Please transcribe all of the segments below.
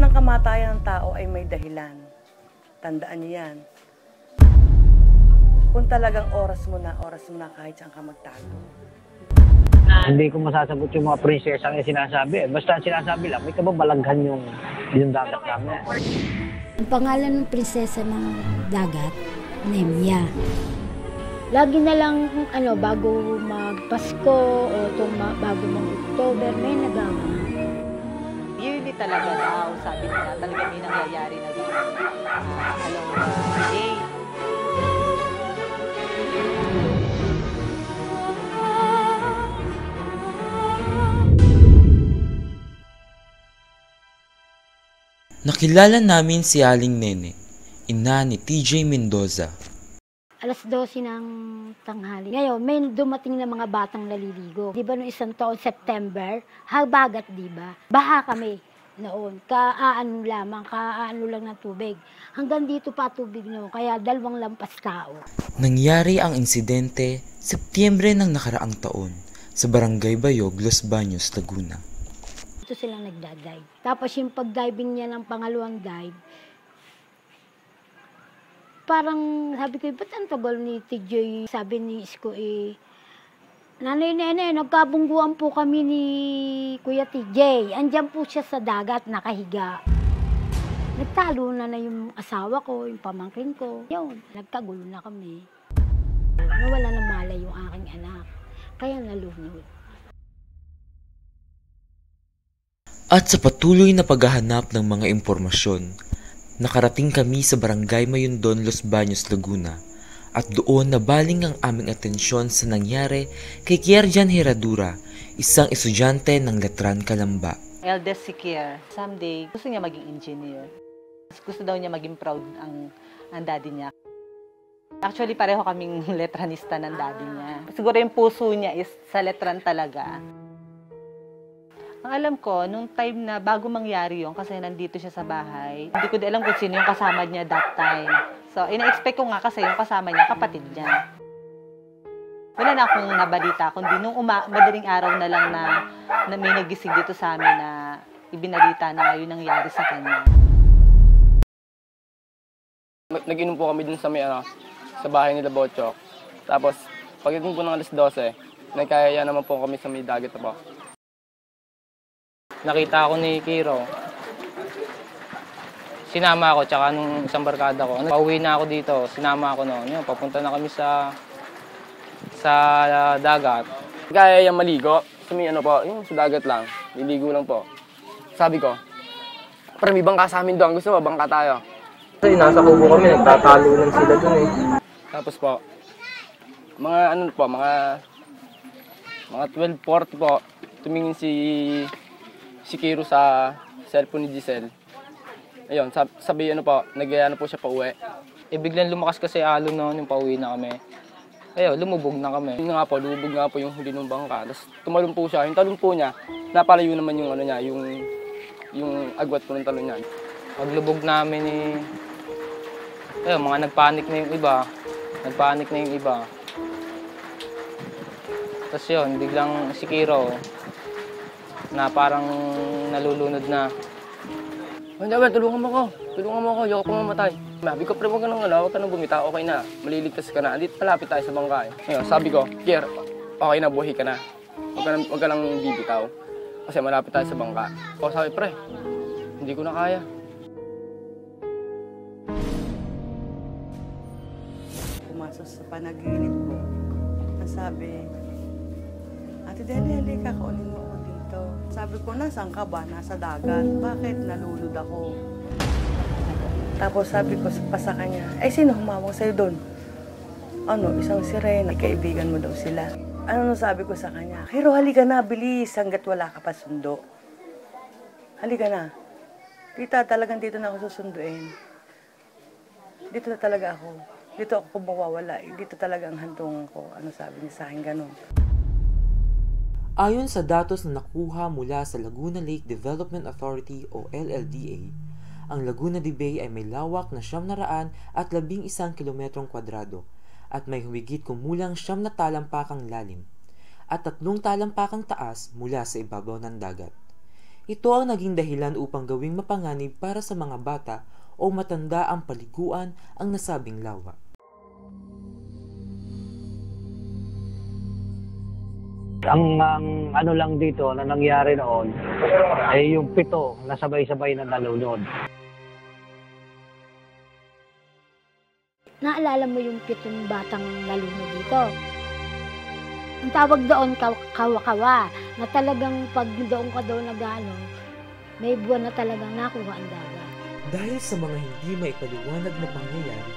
Lahat ng kamatayan ng tao ay may dahilan. Tandaan niyo yan. Kung talagang oras mo na kahit saan ka magtago. Hindi ko masasagot yung mga prinsesa na sinasabi. Basta sinasabi lang, may kababalaghan yung dagat namin. Ang pangalan ng prinsesa ng dagat, Nemia. Lagi na lang, bago magpasko o bago mag-October, may nagawa. Yearly talaga daw, sabi nila, talaga may nangyayari na din. Day. Nakilala namin si Aling Nene, ina ni TJ Mendoza. Alas 12 ng tanghali. Ngayon, may dumating na mga batang naliligo. Di ba noong isang taon, September, habagat, di ba? Baha kami noon. Kaano lang ng tubig. Hanggang dito pa tubig noon, kaya 2 lampas tao. Nangyari ang insidente Setyembre ng nakaraang taon sa Barangay Bayog, Los Baños, Laguna. Ito silang nagdadive. Tapos yung pag-diving niya ng pangalawang dive, parang sabi ko, ba't ang tagal ni TJ? Sabi ni Isko, Nanay Nene, nagkabungguan po kami ni Kuya TJ. Andyan po siya sa dagat, nakahiga. Nagtalo na yung asawa ko, yung pamangkin ko. Yun, nagkagulo na kami. Nawala na malay yung aking anak. Kaya nalunod. At sa patuloy na paghahanap ng mga impormasyon, nakarating kami sa Barangay Mayundon, Los Baños, Laguna. At doon nabaling ang aming atensyon sa nangyari kay Kierjan Herradura, isang estudyante ng Letran Calamba. Eldest si Kier, someday gusto niya maging engineer. Gusto daw niya maging proud ang daddy niya. Actually, pareho kaming letranista ng daddy niya. Siguro yung puso niya is sa letran talaga. Ang alam ko, nung time na bago mangyari yun, kasi nandito siya sa bahay, hindi ko din alam kung sino yung kasama niya that time. So, ina-expect ko nga kasi yung kasama niya, kapatid niya. Wala na akong nabalita, kundi nung madaling araw na lang na may nagising dito sa amin na ibinalita na yun nangyari sa kanya. Nag-inom po kami dun sa sa bahay nila Bochok. Tapos, pagdating po ng alas 12, nagkaya naman po kami sa may dagat po. Nakita ako ni Kiro. Sinama ako, tsaka nung isang barkada ko. Pauwi na ako dito, sinama ako noon. Yun, papunta na kami sa dagat. Kaya yung maligo, yung sa dagat lang. Liligo lang po. Sabi ko, parang may bangka sa amin doon. Gusto mo, bangka tayo. Kasi nasa kubo kami, nagtatalunan sila doon eh. Tapos po, mga 12:40 po, tumingin si Kiro sa cellphone ni Giselle. Ayun, sabi nagaya na po siya pauwi. Biglang lumakas kasi alon noon, yung pauwi na kami. Ayun, lumubog na kami. Lumubog nga po yung huli ng bangka. Tapos tumalon po siya. Yung talon po niya, napalayo naman yung yung agwat po ng talon niya. Paglubog namin mga nagpanik na yung iba. Tapos yun, biglang si Kiro, na parang nalulunod na. Tulungan mo ako, ayoko ko mamatay. Sabi ko, pre, huwag ka nang bumita, okay na, maliligtas ka na, andito palapit tayo sa bangka. Ngayon, sabi ko, Kier, okay na, buhay ka na. Huwag ka nang bibitaw, kasi malapit tayo sa bangka. O sabi, pre, hindi ko na kaya. Pumasok sa panaginip ko, nasabi, Ate Deli, halika, kaunin mo ako dito. Sabi ko, nasaan ka ba? Nasa dagat. Bakit? Nalulod ako. Tapos sabi ko pa sa kanya, sino humawak sa'yo doon? Isang sirena. Kaibigan mo daw sila. Sabi ko sa kanya? Pero halika na, bilis, hanggat wala ka pa sundo. Halika na. Talagang dito na ako susunduin. Dito na talaga ako. Dito ako mawawala. Dito talaga ang hantungan ko. Sabi niya sa akin, ganun. Ayon sa datos na nakuha mula sa Laguna Lake Development Authority o LLDA, ang Laguna de Bay ay may lawak na 711 kilometrong kwadrado at may humigit kumulang 9 na talampakang lalim at 3 talampakang taas mula sa ibabaw ng dagat. Ito ang naging dahilan upang gawing mapanganib para sa mga bata o matanda ang paliguan ang nasabing lawa. Ang ano lang dito na nangyari noon ay yung 7 na sabay-sabay na nalunod. Naalala mo yung 7 batang nalunod dito? Ang tawag doon, kawa-kawa, na talagang pag doon ka doon nag-ano, may buwan na talagang nakuha ang dagat. Dahil sa mga hindi maipaliwanag na pangyayari,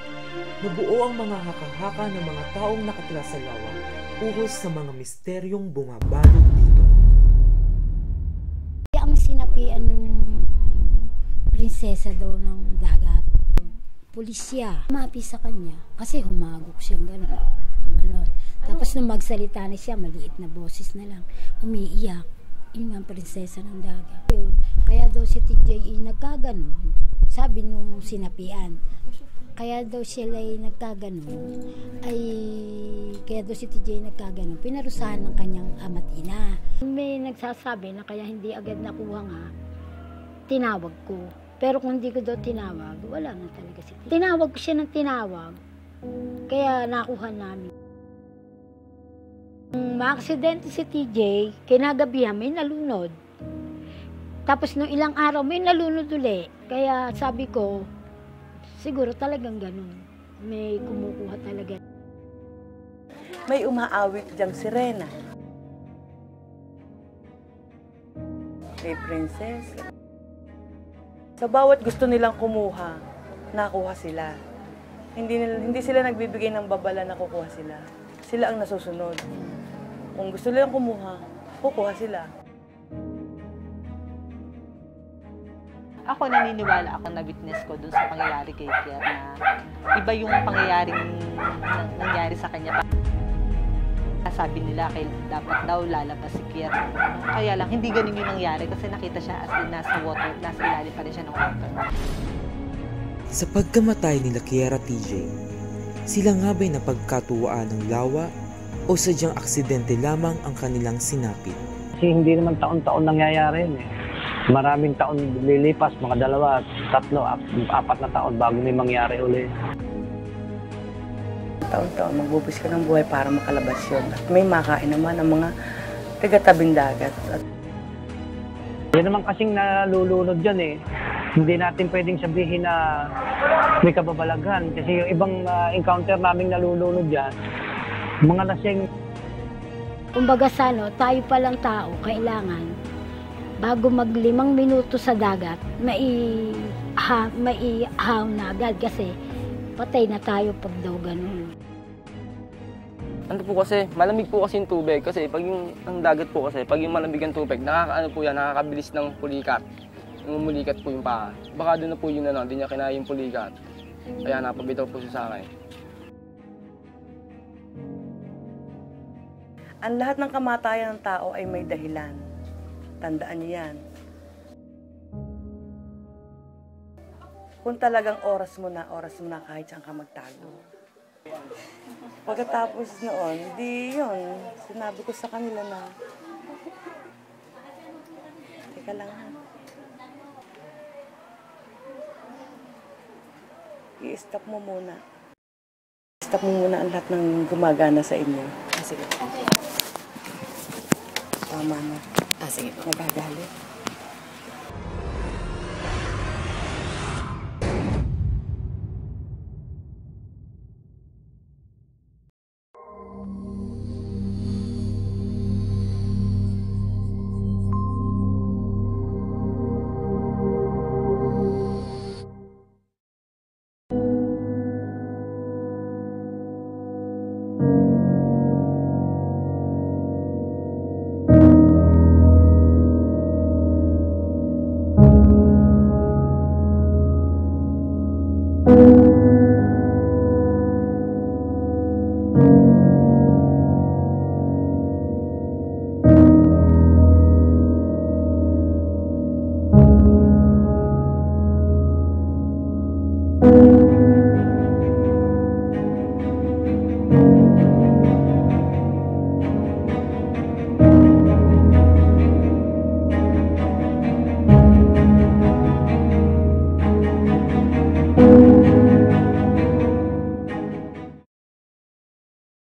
nabuo ang mga haka-haka ng mga taong nakatira sa lawa ukol sa mga misteryong bumabalot dito. Ang sinapian ng prinsesa daw ng dagat, pulisya, mapi sa kanya kasi humagok siyang gano'n. Tapos nung magsalita na siya, maliit na boses na lang, umiiyak. Yun ang prinsesa ng dagat. Yun, kaya daw si TJ nagkaganon, sabi nung sinapian. Kaya daw sila nagkaganon, kaya daw si TJ nagkaganon, pinarusahan ng kanyang ama't ina. May nagsasabi na kaya hindi agad nakuha nga, tinawag ko. Pero kung hindi ko daw tinawag, wala na talaga si TJ. Tinawag ko siya ng tinawag, kaya nakuha namin. Ma-aksidente si TJ, kinagabihan may nalunod. Tapos nung ilang araw may nalunod uli. Kaya sabi ko, siguro talagang ganun. May kumukuha talaga. May umaawit diyang sirena. May princess. Sa bawat gusto nilang kumuha, nakuha sila. Hindi sila nagbibigay ng babala na kukuha sila. Sila ang nasusunod. Kung gusto nilang kumuha, kukuha sila. Ako naniniwala ako na witness ko dun sa pangyayari kay Kier na iba yung pangyayaring nangyari sa kanya. Sabi nila dapat daw lalabas si Kier. Kaya lang, hindi ganun yung nangyari kasi nakita siya as in nasa water, nasa ilalim pa rin siya ng water. Sa pagkamatay nila Kier at TJ, sila nga ba'y napagkatuwaan ng lawa o sadyang aksidente lamang ang kanilang sinapit? Kasi hindi naman taon-taon nangyayari yun eh. Maraming taon lilipas, mga 2, 3, 4 na taon bago may mangyari uli. Taon-taon, magbubus ka ng buhay para makalabas yun. At may makain naman ang mga taga-tabing dagat. Yan naman kasing nalulunod dyan eh. Hindi natin pwedeng sabihin na may kababalaghan. Kasi yung ibang encounter naming nalulunod dyan, mga lasing. Kumbaga tayo palang tao, kailangan, bago mag5 minuto sa dagat, maihaw na agad kasi patay na tayo pag daw ganun. Ano po kasi, malamig po kasi yung tubig. Kasi pag ang dagat po kasi, pag yung malamig ang tubig, nakakabilis ng pulikat. Umulikat po yung paa. Baka doon na po yun hindi niya kinaya yung pulikat. Kaya napabitaw po siya sa akin. Ang lahat ng kamatayan ng tao ay may dahilan. Tandaan niyo yan. Kung talagang oras mo na kahit saan ka magtago. Pagkatapos noon, yun. Sinabi ko sa kanila na, teka lang ha. I-stop mo muna. Stop mo muna ang lahat ng gumagana sa inyo. Sige. Tama na. Sige po. Nagagalit.